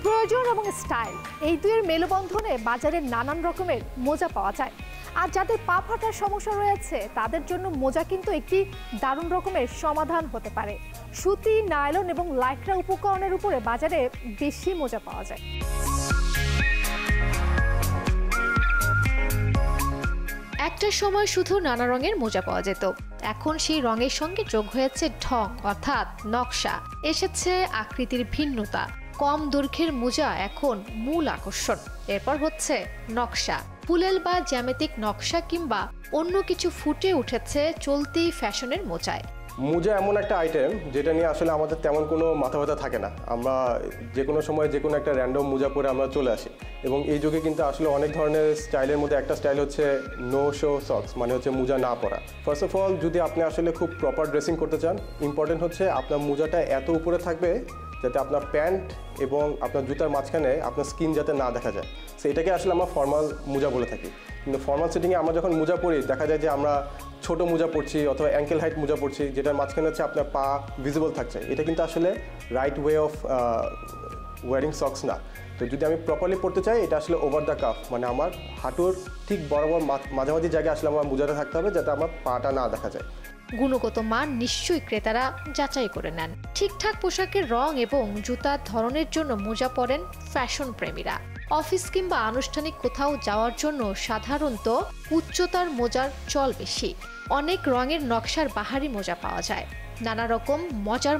প্রয়োজন এবং স্টাইল এই দুইয়ের মেলবন্ধনে বাজারে নানান রকমের মোজা পাওয়া যায়। আর যাদের পা ফাটার সমস্যা রয়েছে তাদের জন্য মোজা কিন্তু একটি দারুণ রকমের সমাধান হতে পারে। সুতি, নাইলন এবং লাইক্রা উপকরণের উপরে বাজারে বেশি মোজা পাওয়া যায়। একটা সময় শুধু নানা রঙের মোজা পাওয়া যেত, এখন সেই রঙের সঙ্গে যোগ হয়েছে ঢং অর্থাৎ নকশা, এসেছে আকৃতির ভিন্নতা। কম দৈর্ঘ্যের মোজা এখন মূল আকর্ষণ। এরপর হচ্ছে নকশা, পুলেল বা জ্যামিতিক নকশা কিংবা অন্য কিছু ফুটে উঠেছে চলতি ফ্যাশনের মোজায়। মোজা এমন একটা আইটেম যেটা নিয়ে আসলে আমাদের তেমন কোনো মাথা ব্যথা থাকে না। আমরা যে কোনো সময় যে কোনো একটা র্যান্ডম মোজা পরে আমরা চলে আসি। এবং এই যুগে কিন্তু আসলে অনেক ধরনের স্টাইলের মধ্যে একটা স্টাইল হচ্ছে নো শো সক্স, মানে হচ্ছে মোজা না পরা। ফার্স্ট অফ অল, যদি আপনি আসলে খুব প্রপার ড্রেসিং করতে চান, ইম্পর্টেন্ট হচ্ছে আপনার মোজাটা এত উপরে থাকবে যাতে আপনার প্যান্ট এবং আপনার জুতার মাঝখানে আপনার স্কিন যাতে না দেখা যায়। সো এটাকে আসলে আমরা ফর্মাল মোজা বলে থাকি। কিন্তু ফর্মাল সেটিংয়ে আমরা যখন মোজা পরি দেখা যায় যে আমরা ছোট মোজা পরছি অথবা অ্যাঙ্কেল হাইট মোজা পরছি, যেটার মাঝখানে হচ্ছে আপনার পা ভিজিবল থাকছে। এটা কিন্তু আসলে right way of wearing socks না। তো যদি আমি প্রপারলি পরতে চাই, এটা আসলে ওভার দ্য কাফ, মানে আমার হাঁটুর ঠিক বরাবর মাঝামাঝি জায়গায় আসলে আমার মোজাটা থাকতে হবে যাতে আমার পাটা না দেখা যায়। গুণগত মান নিশ্চয়ই ক্রেতারা যাচাই করে নেন। ঠিকঠাক পোশাকের রং এবং জুতার ধরনের জন্য মোজা পরেন ফ্যাশন প্রেমীরা। অফিস কিংবা আনুষ্ঠানিক কোথাও যাওয়ার জন্য সাধারণত উচ্চতার মোজার চল বেশি। অনেক রঙের নকশার বাহারি মোজা পাওয়া যায়। নানা রকম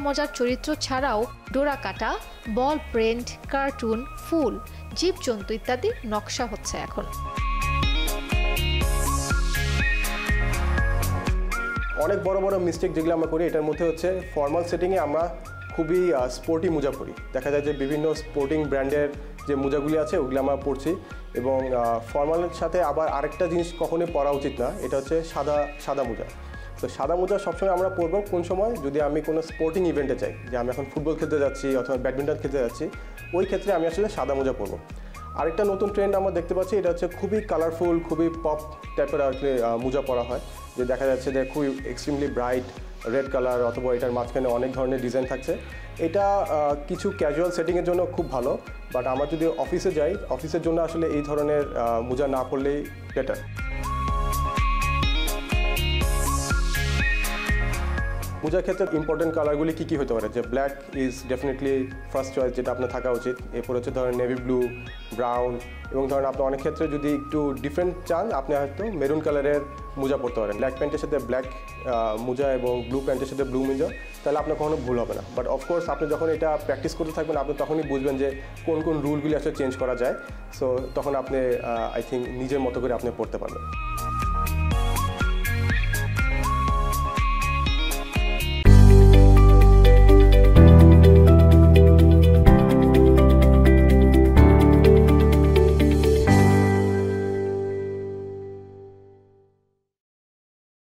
মজার চরিত্র ছাড়াও ডোরা কাটা, বল প্রিন্ট, কার্টুন, ফুল, জীবজন্তু ইত্যাদি নকশা হচ্ছে এখন। অনেক বড় বড় মিস্টেক যেগুলো আমরা করি এটার মধ্যে হচ্ছে ফর্মাল সেটিংয়ে আমরা খুবই স্পোর্টি মোজা পরি। দেখা যায় যে বিভিন্ন স্পোর্টিং ব্র্যান্ডের যে মোজাগুলি আছে ওগুলো আমরা পরছি। এবং ফর্মালের সাথে আবার আরেকটা জিনিস কখনোই পরা উচিত না, এটা হচ্ছে সাদা মোজা। তো সাদা মোজা সবসময় আমরা পরবো কোন সময়, যদি আমি কোনো স্পোর্টিং ইভেন্টে চাই, যে আমি এখন ফুটবল খেলতে যাচ্ছি অথবা ব্যাডমিন্টন খেলতে যাচ্ছি, ওই ক্ষেত্রে আমি আসলে সাদা মোজা পরবো। আরেকটা নতুন ট্রেন্ড আমরা দেখতে পাচ্ছি, এটা হচ্ছে খুবই কালারফুল, খুবই পপ টাইপের আর কি মোজা পরা হয়। যে দেখা যাচ্ছে যে খুবই এক্সট্রিমলি ব্রাইট রেড কালার অথবা এটার মাঝখানে অনেক ধরনের ডিজাইন থাকছে। এটা কিছু ক্যাজুয়াল সেটিংয়ের জন্য খুব ভালো, বাট আমরা যদি অফিসে যাই, অফিসের জন্য আসলে এই ধরনের মোজা না পরলেই বেটার। মোজার ক্ষেত্রে ইম্পর্টেন্ট কালারগুলি কী হতে পারে, যে black is definitely first choice, যেটা আপনার থাকা উচিত। এরপর হচ্ছে ধরেন নেভি ব্লু, ব্রাউন, এবং ধরেন আপনি অনেক ক্ষেত্রে যদি একটু ডিফারেন্ট চান, আপনি হয়তো মেরুন কালারের মোজা পরতে পারেন। ব্ল্যাক প্যান্টের সাথে ব্ল্যাক মোজা এবং ব্লু প্যান্টের সাথে ব্লু মোজা, তাহলে আপনার কখনো ভুল হবে না। বাট অফকোর্স আপনি যখন এটা প্র্যাকটিস করতে থাকবেন, আপনি তখনই বুঝবেন যে কোন রুলগুলি আসলে চেঞ্জ করা যায়। সো তখন আপনি আই থিঙ্ক নিজের মতো করে আপনি পড়তে পারবেন।